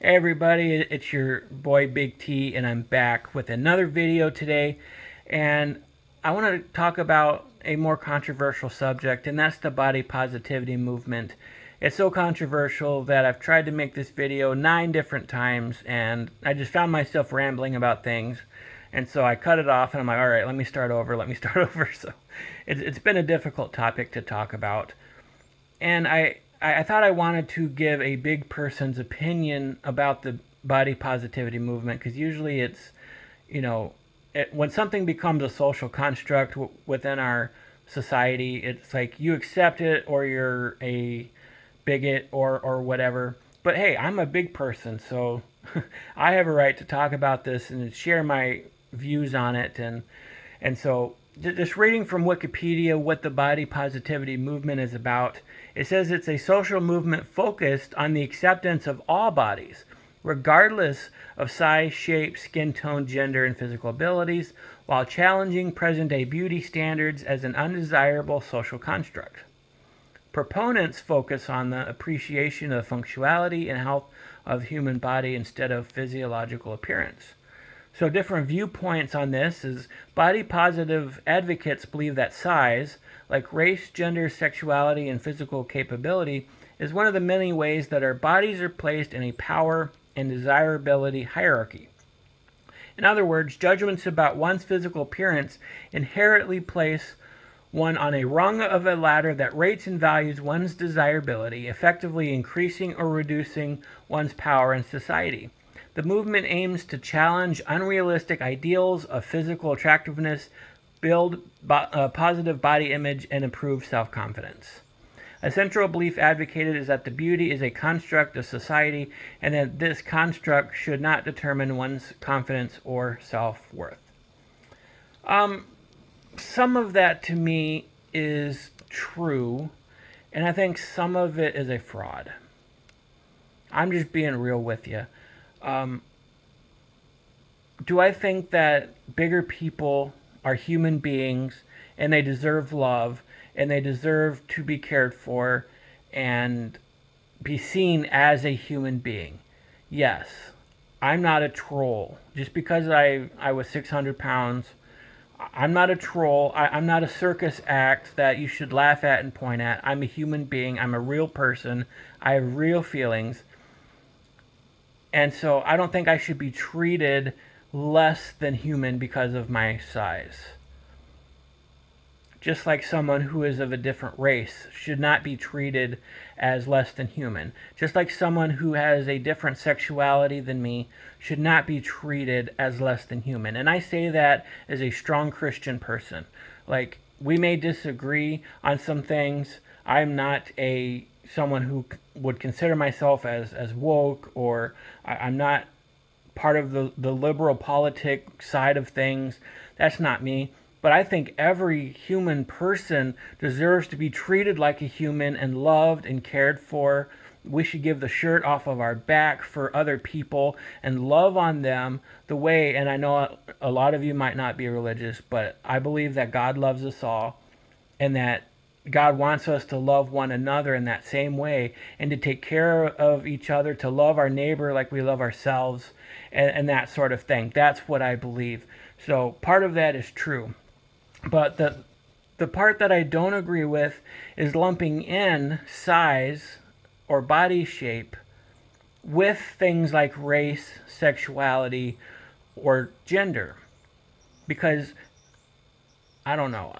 Hey everybody, it's your boy Big T, and I'm back with another video today. And I want to talk about a more controversial subject, and that's the body positivity movement. It's so controversial that I've tried to make this video 9 different times, and I just found myself rambling about things. And so I cut it off, and I'm like, all right, let me start over, let me start over. So it's been a difficult topic to talk about. And I thought I wanted to give a big person's opinion about the body positivity movement, because usually it's, you know, when something becomes a social construct within our society, it's like you accept it or you're a bigot or whatever. But hey, I'm a big person, so I have a right to talk about this and share my views on it. And so, just reading from Wikipedia what the body positivity movement is about, it says it's a social movement focused on the acceptance of all bodies, regardless of size, shape, skin tone, gender, and physical abilities, while challenging present day beauty standards as an undesirable social construct. Proponents focus on the appreciation of the functionality and health of the human body instead of physiological appearance. So different viewpoints on this is body positive advocates believe that size, like race, gender, sexuality, and physical capability, is one of the many ways that our bodies are placed in a power and desirability hierarchy. In other words, judgments about one's physical appearance inherently place one on a rung of a ladder that rates and values one's desirability, effectively increasing or reducing one's power in society. The movement aims to challenge unrealistic ideals of physical attractiveness, build a positive body image, and improve self-confidence. A central belief advocated is that the beauty is a construct of society and that this construct should not determine one's confidence or self-worth. Some of that to me is true, and I think some of it is a fraud. I'm just being real with you. Do I think that bigger people are human beings and they deserve love and they deserve to be cared for and be seen as a human being? Yes. I'm not a troll. Just because I was 600 pounds, I'm not a troll. I'm not a circus act that you should laugh at and point at. I'm a human being. I'm a real person. I have real feelings. And so I don't think I should be treated less than human because of my size. Just like someone who is of a different race should not be treated as less than human. Just like someone who has a different sexuality than me should not be treated as less than human. And I say that as a strong Christian person. Like, we may disagree on some things. I'm not someone who would consider myself as woke, or I'm not part of the liberal politic side of things. That's not me. But I think every human person deserves to be treated like a human and loved and cared for. We should give the shirt off of our back for other people and love on them the way, and I know a lot of you might not be religious, but I believe that God loves us all and that God wants us to love one another in that same way and to take care of each other, to love our neighbor like we love ourselves, and that sort of thing. That's what I believe. So part of that is true. But the part that I don't agree with is lumping in size or body shape with things like race, sexuality, or gender. Because I don't know.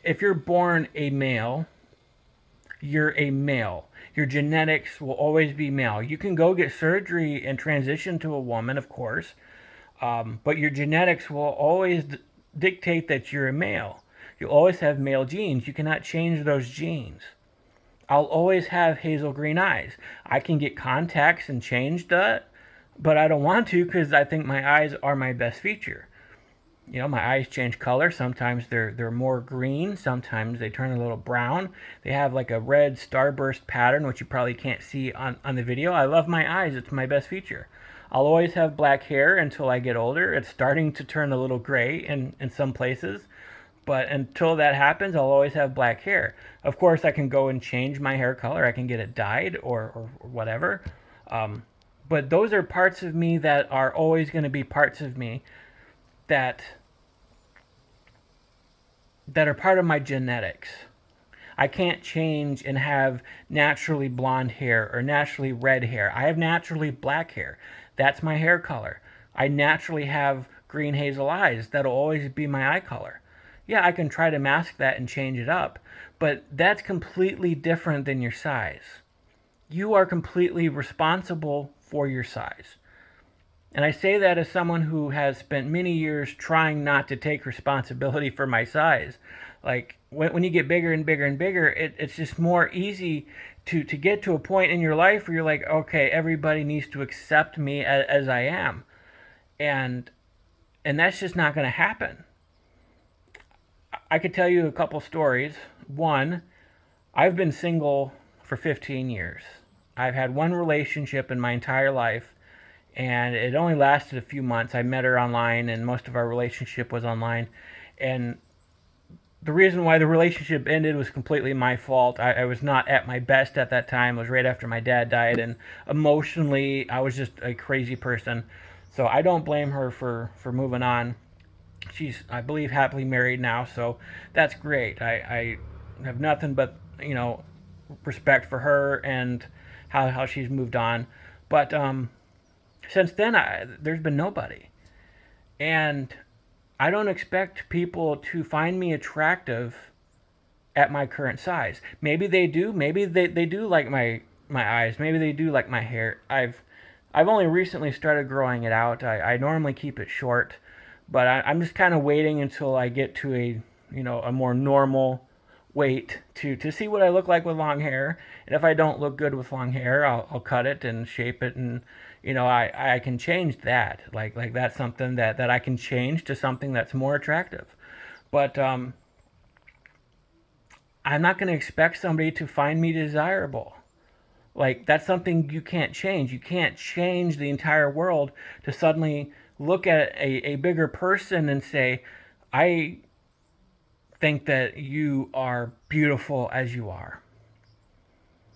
If you're born a male, you're a male. Your genetics will always be male. You can go get surgery and transition to a woman, of course, but your genetics will always dictate that you're a male. You'll always have male genes. You cannot change those genes. I'll always have hazel green eyes. I can get contacts and change that, but I don't want to because I think my eyes are my best feature. My eyes change color. Sometimes they're more green. Sometimes they turn a little brown. They have like a red starburst pattern, which you probably can't see on the video. I love my eyes. It's my best feature. I'll always have black hair until I get older. It's starting to turn a little gray in some places. But until that happens, I'll always have black hair. Of course, I can go and change my hair color. I can get it dyed or whatever. But those are parts of me that are always going to be parts of me that that are part of my genetics. I can't change and have naturally blonde hair or naturally red hair. I have naturally black hair. That's my hair color. I naturally have green hazel eyes. That'll always be my eye color. Yeah, I can try to mask that and change it up, but that's completely different than your size. You are completely responsible for your size. And I say that as someone who has spent many years trying not to take responsibility for my size. Like when you get bigger and bigger and bigger, it's just more easy to get to a point in your life where you're like, okay, everybody needs to accept me as I am. And and that's just not going to happen. I could tell you a couple stories. One, I've been single for 15 years. I've had one relationship in my entire life, and it only lasted a few months. I met her online, and most of our relationship was online. And the reason why the relationship ended was completely my fault. I was not at my best at that time. It was right after my dad died, and emotionally, I was just a crazy person. So I don't blame her for moving on. She's, I believe, happily married now, so that's great. I have nothing but, respect for her and how she's moved on. But since then, there's been nobody. And I don't expect people to find me attractive at my current size. Maybe they do. Maybe they do like my eyes. Maybe they do like my hair. I've only recently started growing it out. I normally keep it short, but I'm just kind of waiting until I get to a more normal weight to see what I look like with long hair. And if I don't look good with long hair, I'll cut it and shape it, and I can change that. Like that's something that I can change to something that's more attractive. But I'm not going to expect somebody to find me desirable. Like that's something you can't change. You can't change the entire world to suddenly look at a bigger person and say, I think that you are beautiful as you are.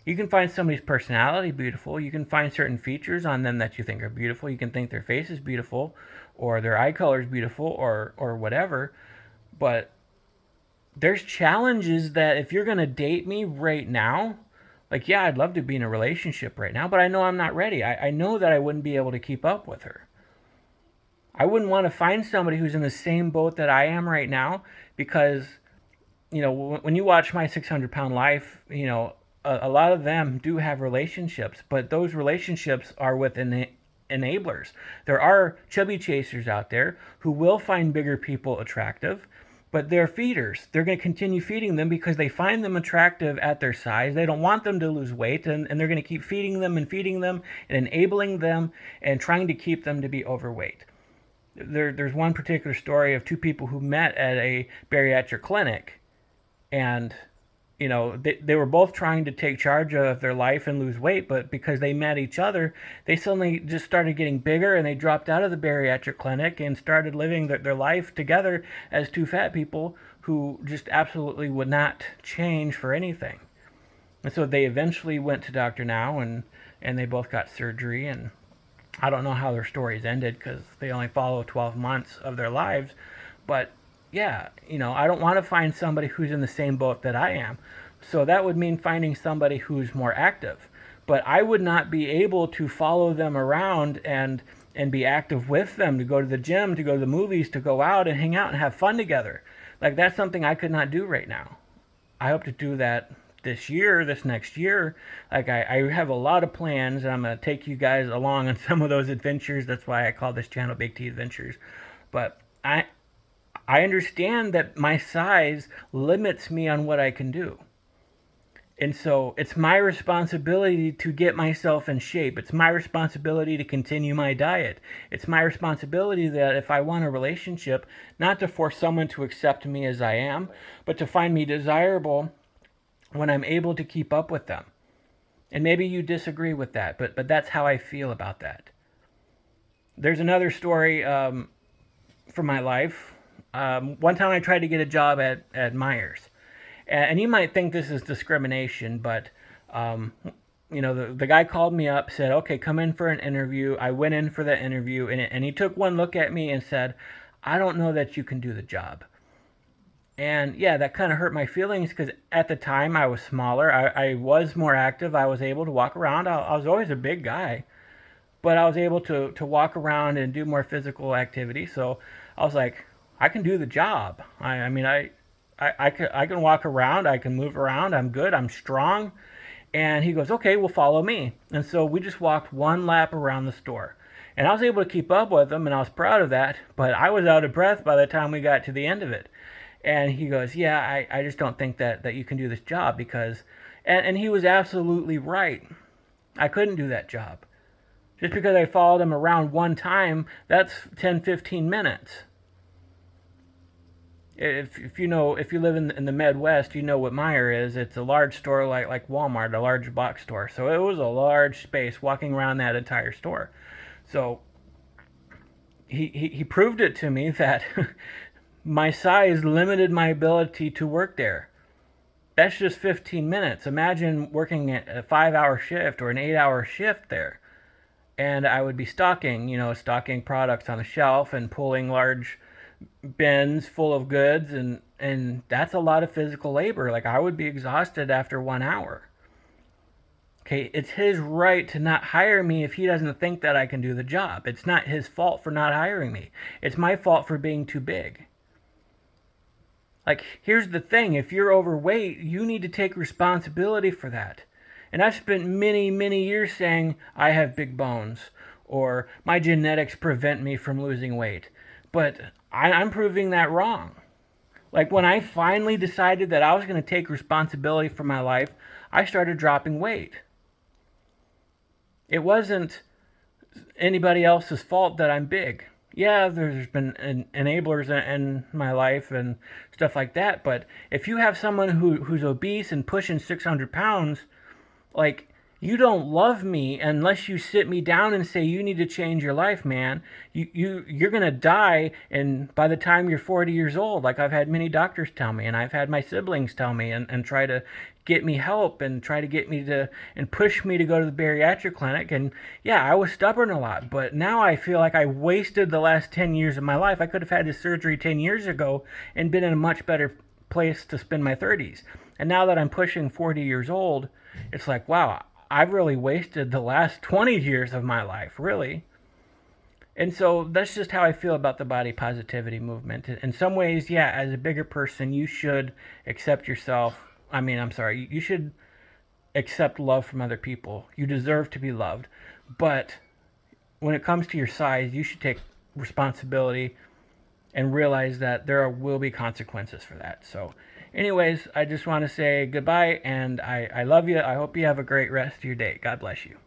You can find somebody's personality beautiful. You can find certain features on them that you think are beautiful. You can think their face is beautiful, or their eye color is beautiful, or whatever. But there's challenges that if you're going to date me right now, like, yeah, I'd love to be in a relationship right now, but I know I'm not ready. I know that I wouldn't be able to keep up with her. I wouldn't want to find somebody who's in the same boat that I am right now, because, when you watch My 600-Pound Life, a lot of them do have relationships, but those relationships are with enablers. There are chubby chasers out there who will find bigger people attractive, but they're feeders. They're going to continue feeding them because they find them attractive at their size. They don't want them to lose weight, and they're going to keep feeding them and enabling them and trying to keep them to be overweight. There's one particular story of two people who met at a bariatric clinic, and they were both trying to take charge of their life and lose weight, but because they met each other, they suddenly just started getting bigger, and they dropped out of the bariatric clinic and started living their life together as two fat people who just absolutely would not change for anything. And so they eventually went to Dr. Now, and they both got surgery, and I don't know how their stories ended because they only follow 12 months of their lives, but yeah, I don't want to find somebody who's in the same boat that I am. So that would mean finding somebody who's more active. But I would not be able to follow them around and be active with them, to go to the gym, to go to the movies, to go out and hang out and have fun together. Like that's something I could not do right now. I hope to do that this next year. Like I have a lot of plans, and I'm going to take you guys along on some of those adventures. That's why I call this channel Big T Adventures. But I understand that my size limits me on what I can do. And so it's my responsibility to get myself in shape. It's my responsibility to continue my diet. It's my responsibility that if I want a relationship, not to force someone to accept me as I am, but to find me desirable when I'm able to keep up with them. And maybe you disagree with that, but that's how I feel about that. There's another story from my life. One time I tried to get a job at Myers. And you might think this is discrimination, but the guy called me up, said, okay, come in for an interview. I went in for the interview, and he took one look at me and said, I don't know that you can do the job. And yeah, that kind of hurt my feelings because at the time I was smaller. I was more active. I was able to walk around. I was always a big guy, but I was able to walk around and do more physical activity. So I was like, I can do the job. I mean, I can walk around. I can move around. I'm good. I'm strong. And he goes, okay, well, follow me. And so we just walked one lap around the store. And I was able to keep up with him, and I was proud of that. But I was out of breath by the time we got to the end of it. And he goes, yeah, I just don't think that you can do this job because, and he was absolutely right. I couldn't do that job. Just because I followed him around one time, that's 10, 15 minutes. If you live in the Midwest, you know what Meijer is. It's a large store like Walmart, a large box store. So it was a large space walking around that entire store. So he proved it to me that my size limited my ability to work there. That's just 15 minutes. Imagine working a 5-hour shift or an 8-hour shift there. And I would be stocking products on the shelf and pulling large bins full of goods, and that's a lot of physical labor. Like, I would be exhausted after 1 hour. Okay, it's his right to not hire me if he doesn't think that I can do the job. It's not his fault for not hiring me. It's my fault for being too big. Like, here's the thing, if you're overweight, you need to take responsibility for that. And I've spent many, many years saying I have big bones or my genetics prevent me from losing weight. But I'm proving that wrong. Like, when I finally decided that I was going to take responsibility for my life, I started dropping weight. It wasn't anybody else's fault that I'm big. Yeah, there's been enablers in my life and stuff like that, but if you have someone who's obese and pushing 600 pounds, like, you don't love me unless you sit me down and say, you need to change your life, man. You're going to die, and by the time you're 40 years old, like I've had many doctors tell me, and I've had my siblings tell me and try to get me help and try to get me to, and push me to go to the bariatric clinic. And yeah, I was stubborn a lot, but now I feel like I wasted the last 10 years of my life. I could have had this surgery 10 years ago and been in a much better place to spend my 30s. And now that I'm pushing 40 years old, it's like, wow, I've really wasted the last 20 years of my life, really. And so that's just how I feel about the body positivity movement. In some ways, yeah, as a bigger person, you should accept yourself. You should accept love from other people. You deserve to be loved. But when it comes to your size, you should take responsibility and realize that there will be consequences for that. So anyways, I just want to say goodbye, and I love you. I hope you have a great rest of your day. God bless you.